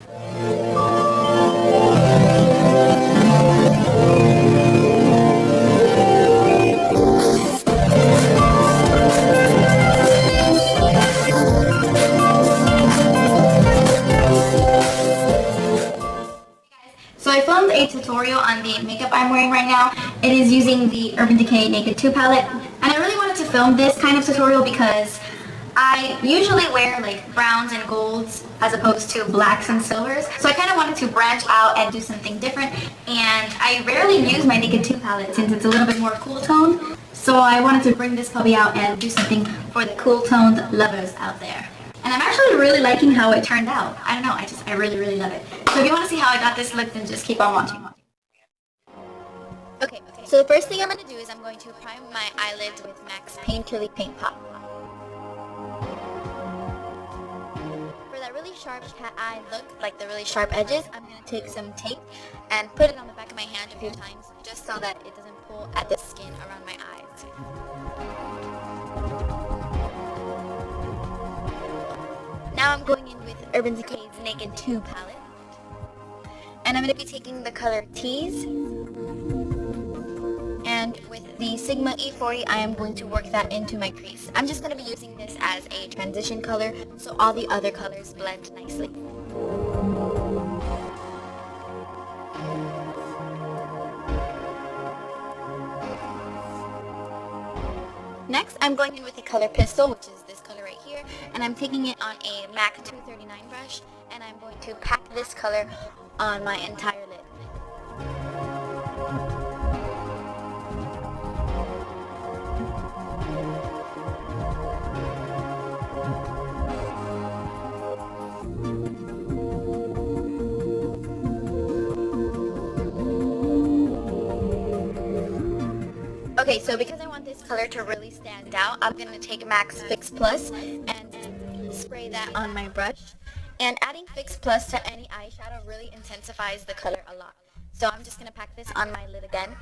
So I filmed a tutorial on the makeup I'm wearing right now. It is using the Urban Decay Naked 2 palette. And I really wanted to film this kind of tutorial because I usually wear like browns and golds as opposed to blacks and silvers. So I kind of wanted to branch out and do something different. And I rarely use my Naked 2 palette since it's a little bit more cool toned. So I wanted to bring this puppy out and do something for the cool toned lovers out there. And I'm actually really liking how it turned out. I don't know, I really love it. So if you want to see how I got this look, then just keep on watching. Okay, so the first thing I'm going to do is I'm going to prime my eyelids with MAC's Painterly Paint Pot. For that really sharp cat eye look, like the really sharp edges, I'm going to take some tape and put it on the back of my hand a few times, just so that it doesn't pull at the skin around my eyes. Now I'm going in with Urban Decay's Naked 2 palette. And I'm going to be taking the color Tease. And with the Sigma E40, I am going to work that into my crease. I'm just going to be using this as a transition color, so all the other colors blend nicely. Next, I'm going in with the color Pistol, which is this color right here, and I'm taking it on a MAC 239 brush, and I'm going to pack this color on my entire lid. Okay, so because I want this color to really stand out, I'm going to take MAC's Fix Plus and spray that on my brush. And adding Fix Plus to any eyeshadow really intensifies the color a lot. So I'm just going to pack this on my lid again.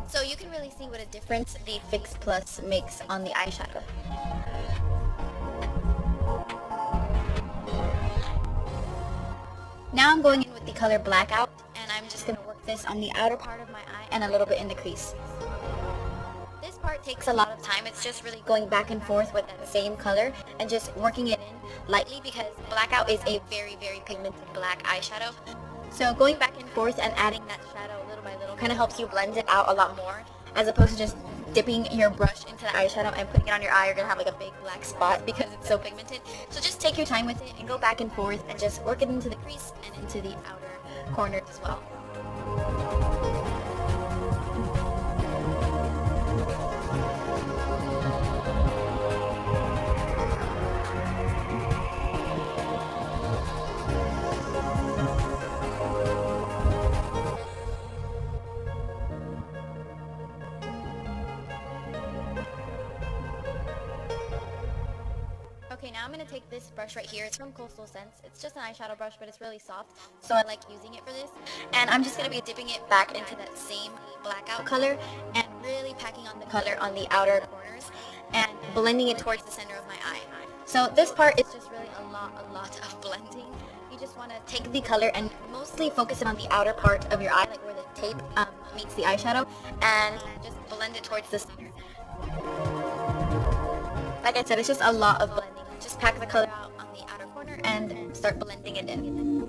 So you can really see what a difference the Fix Plus makes on the eyeshadow. Now I'm going in with the color Blackout, and I'm just going to work this on the outer part of my eye and a little bit in the crease. This part takes a lot of time. It's just really going back and forth with that same color and just working it in lightly, because Blackout is a very pigmented black eyeshadow. So going back and forth and adding that shadow little by little kind of helps you blend it out a lot more, as opposed to just dipping your brush into the eyeshadow and putting it on your eye. You're going to have like a big black spot because it's so pigmented. So just take your time with it and go back and forth and just work it into the crease and into the outer corners as well. Okay, now I'm going to take this brush right here. It's from Coastal Scents. It's just an eyeshadow brush, but it's really soft, so I like using it for this. And I'm just going to be dipping it back into that same Blackout color and really packing on the color on the outer corners and blending it towards the center of my eye. So this part is just really a lot of blending. You just want to take the color and mostly focus it on the outer part of your eye, like where the tape meets the eyeshadow, and just blend it towards the center. Like I said, it's just a lot of blending. Just pack the color out on the outer corner and start blending it in.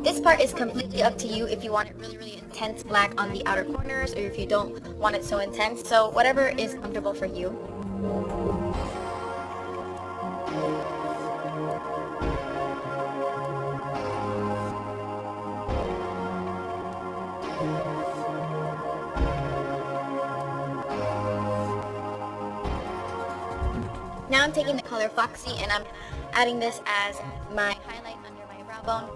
This part is completely up to you if you want it really intense black on the outer corners, or if you don't want it so intense. So whatever is comfortable for you. Now I'm taking the color Foxy and I'm adding this as my highlight under my brow bone.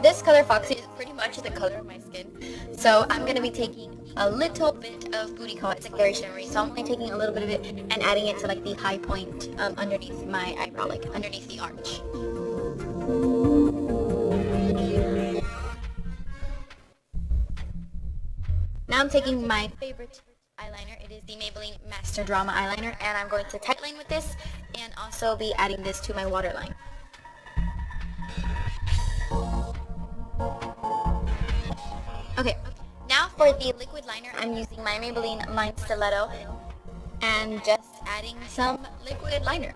This color Foxy is pretty much the color of my skin, so I'm going to be taking a little bit of booty call. It's like very shimmery, so I'm only taking a little bit of it and adding it to like the high point underneath my eyebrow, like underneath the arch. Now I'm taking my favorite eyeliner. It is the Maybelline Master Drama eyeliner, and I'm going to tightline with this and also be adding this to my waterline. Okay, now for the liquid liner, I'm using my Maybelline Line Stiletto and just adding some liquid liner.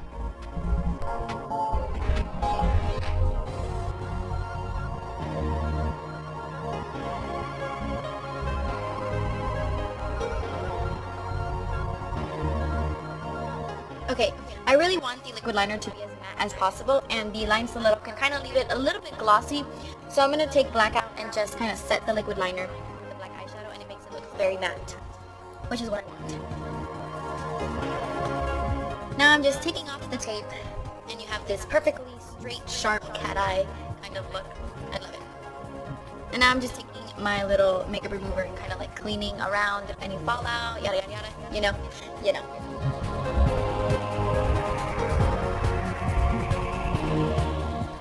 Okay, I really want the liquid liner to be as matte as possible, and the line stiletto can kind of leave it a little bit glossy. So I'm going to take black out and just kind of set the liquid liner with the black eyeshadow, and it makes it look very matte, which is what I want. Now I'm just taking off the tape, and you have this perfectly straight, sharp cat eye kind of look. I love it. And now I'm just taking my little makeup remover and kind of like cleaning around any fallout, yada yada yada, you know.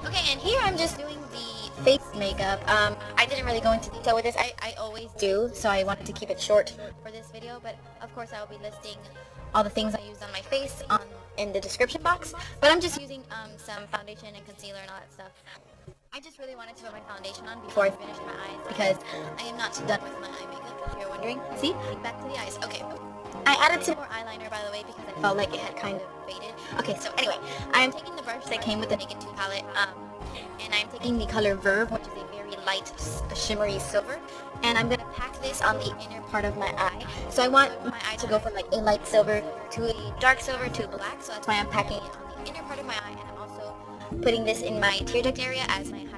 Okay, and here I'm just doing the face makeup. I didn't really go into detail with this. I always do, so I wanted to keep it short for this video, but of course I will be listing all the things I used on my face in the description box. But I'm just using some foundation and concealer and all that stuff. I just really wanted to put my foundation on before I finish my eyes because I am not done with my eye makeup, if you're wondering. See? Back to the eyes. Okay. I added some more eyeliner, by the way, because I felt like it had kind of faded. Okay, so anyway, I am taking the brush that came with the Naked 2 palette, and I'm taking the color Verve, which is a very light, shimmery silver, and I'm going to pack this on the inner part of my eye. So I want my eye to go from like a light silver to a dark silver to black, so that's why I'm packing it on the inner part of my eye, and I'm also putting this in my tear duct area as my highlight.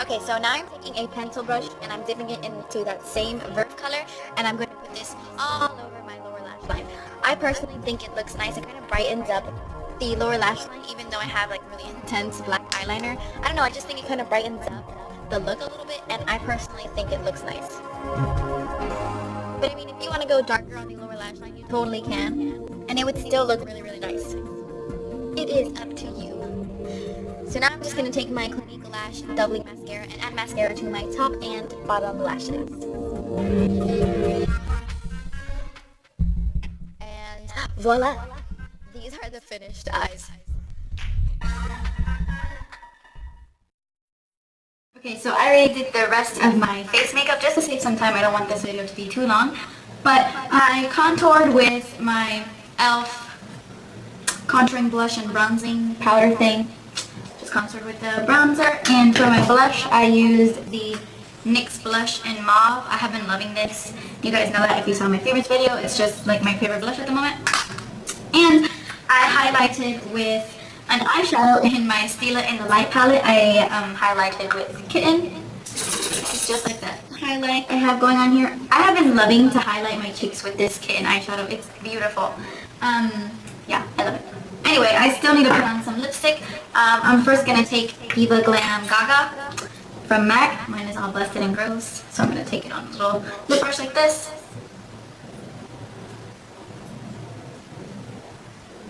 Okay, so now I'm taking a pencil brush and I'm dipping it into that same Verve color, and I'm going to put this all over my lower lash line. I personally think it looks nice. It kind of brightens up the lower lash line, even though I have like really intense black eyeliner. I don't know, I just think it kind of brightens up the look a little bit, and I personally think it looks nice. But I mean, if you want to go darker on the lower lash line, you totally can, and it would still look really, really nice. It is up to you. So now I'm just going to take my Clinique Lash Doubling Mascara and add mascara to my top and bottom lashes. And voila! These are the finished eyes. Okay, so I already did the rest of my face makeup. Just to save some time, I don't want this video to be too long. But I contoured with my E.l.f. contouring blush and bronzing powder thing. Contoured with the bronzer, and for my blush I used the NYX blush in mauve. I have been loving this. You guys know that if you saw my favorites video. It's just like my favorite blush at the moment. And I highlighted with an eyeshadow in my Stila in the Light palette. I highlighted with Kitten. It's just like that highlight I have going on here. I have been loving to highlight my cheeks with this Kitten eyeshadow. It's beautiful. Yeah, I love it. Anyway, I still need to put on some lipstick. I'm first going to take Diva Glam Gaga from MAC. Mine is all busted and gross, so I'm going to take it on a little lip brush like this.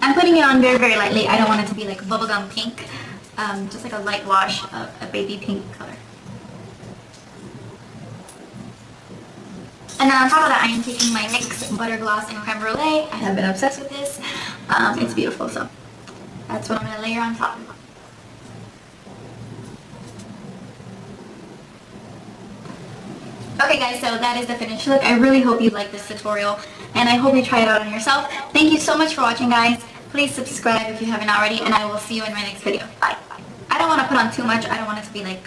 I'm putting it on very, very lightly. I don't want it to be like bubblegum pink, just like a light wash of a baby pink color. And then on top of that, I am taking my NYX Butter Gloss in Creme Brulee. I have been obsessed with this. It's beautiful, so that's what I'm going to layer on top. Okay guys, so that is the finished look. I really hope you like this tutorial, and I hope you try it out on yourself. Thank you so much for watching, guys. Please subscribe if you haven't already, and I will see you in my next video. Bye. I don't want to put on too much. I don't want it to be like crazy.